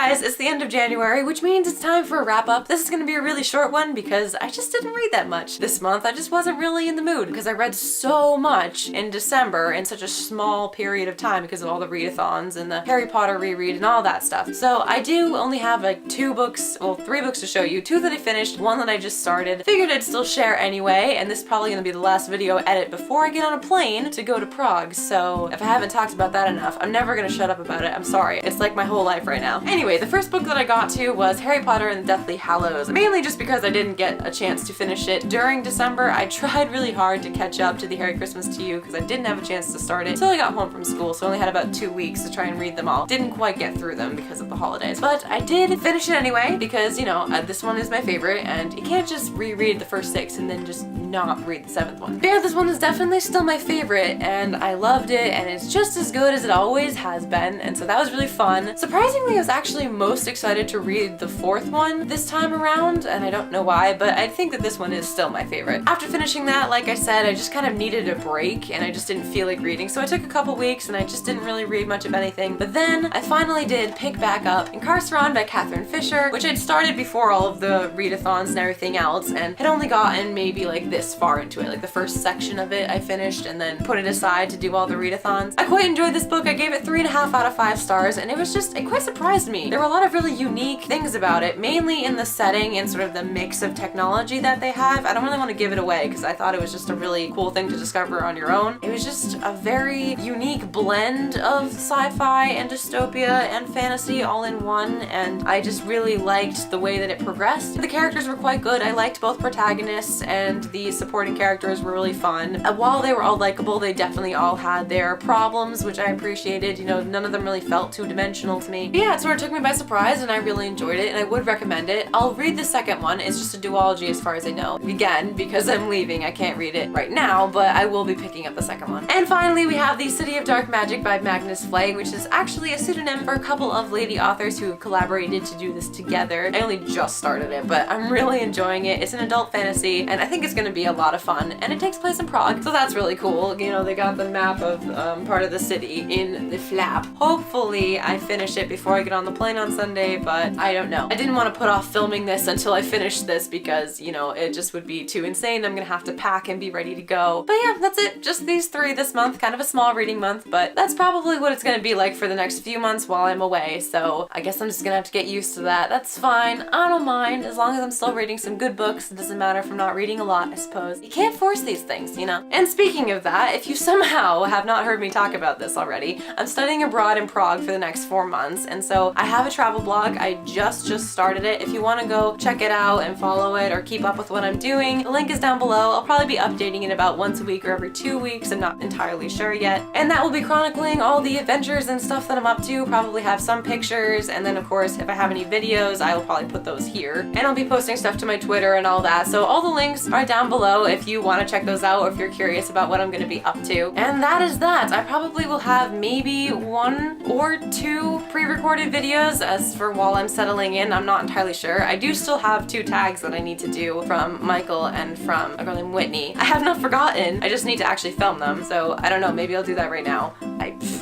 guys, it's the end of January, which means it's time for a wrap up. This is gonna be a really short one because I just didn't read that much this month. I just wasn't really in the mood because I read so much in December in such a small period of time because of all the readathons and the Harry Potter reread and all that stuff. So I do only have like 3 books to show you. 2 that I finished, 1 that I just started. Figured I'd still share anyway, and this is probably gonna be the last video edit before I get on a plane to go to Prague. So if I haven't talked about that enough, I'm never gonna shut up about it. I'm sorry. It's like my whole life right now. Anyway, the first book that I got to was Harry Potter and the Deathly Hallows, mainly just because I didn't get a chance to finish it during December. I tried really hard to catch up to the Harry Christmas to You because I didn't have a chance to start it until I got home from school, so I only had about 2 weeks to try and read them all. Didn't quite get through them because of the holidays, but I did finish it anyway because, you know, this one is my favorite and you can't just reread the first 6 and then just not read the 7th one. But yeah, this one is definitely still my favorite and I loved it and it's just as good as it always has been, and so that was really fun. Surprisingly, I was actually most excited to read the 4th one this time around, and I don't know why, but I think that this one is still my favorite. After finishing that, like I said, I just kind of needed a break and I just didn't feel like reading, so I took a couple weeks and I just didn't really read much of anything. But then I finally did pick back up Incarceron by Catherine Fisher, which I'd started before all of the readathons and everything else, and had only gotten maybe like this far into it. Like the first section of it I finished and then put it aside to do all the readathons. I quite enjoyed this book. I gave it 3.5 out of 5 stars, and it quite surprised me. There were a lot of really unique things about it, mainly in the setting and sort of the mix of technology that they have. I don't really want to give it away because I thought it was just a really cool thing to discover on your own. It was just a very unique blend of sci-fi and dystopia and fantasy all in one, and I just really liked the way that it progressed. The characters were quite good. I liked both protagonists, and the supporting characters were really fun. While they were all likable, they definitely all had their problems, which I appreciated. You know, none of them really felt two-dimensional to me. But yeah, it sort of took me by surprise and I really enjoyed it and I would recommend it. I'll read the second one. It's just a duology as far as I know. Again, because I'm leaving, I can't read it right now, but I will be picking up the second one. And finally, we have The City of Dark Magic by Magnus Flay, which is actually a pseudonym for a couple of lady authors who collaborated to do this together. I only just started it, but I'm really enjoying it. It's an adult fantasy and I think it's gonna be a lot of fun, and it takes place in Prague, so that's really cool. You know, they got the map of part of the city in the flap. Hopefully I finish it before I get on the plane on Sunday, but I don't know. I didn't want to put off filming this until I finished this because, you know, it just would be too insane. I'm gonna have to pack and be ready to go. But yeah, that's it. Just these 3 this month. Kind of a small reading month, but that's probably what it's gonna be like for the next few months while I'm away, so I guess I'm just gonna have to get used to that. That's fine. I don't mind. As long as I'm still reading some good books, it doesn't matter if I'm not reading a lot, I suppose. You can't force these things, you know? And speaking of that, if you somehow have not heard me talk about this already, I'm studying abroad in Prague for the next 4 months, and so I have a travel blog. I just started it. If you want to go check it out and follow it or keep up with what I'm doing, the link is down below. I'll probably be updating it about once a week or every 2 weeks. I'm not entirely sure yet. And that will be chronicling all the adventures and stuff that I'm up to. Probably have some pictures, and then of course if I have any videos, I will probably put those here. And I'll be posting stuff to my Twitter and all that. So all the links are down below if you want to check those out or if you're curious about what I'm going to be up to. And that is that. I probably will have maybe 1 or 2 pre-recorded videos as for while I'm settling in. I'm not entirely sure. I do still have 2 tags that I need to do from Michael and from a girl named Whitney. I have not forgotten. I just need to actually film them. So I don't know, maybe I'll do that right now.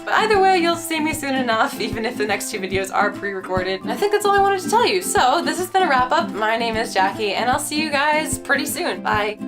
But either way, you'll see me soon enough, even if the next 2 videos are pre-recorded. And I think that's all I wanted to tell you. So this has been a wrap up. My name is Jackie, and I'll see you guys pretty soon. Bye.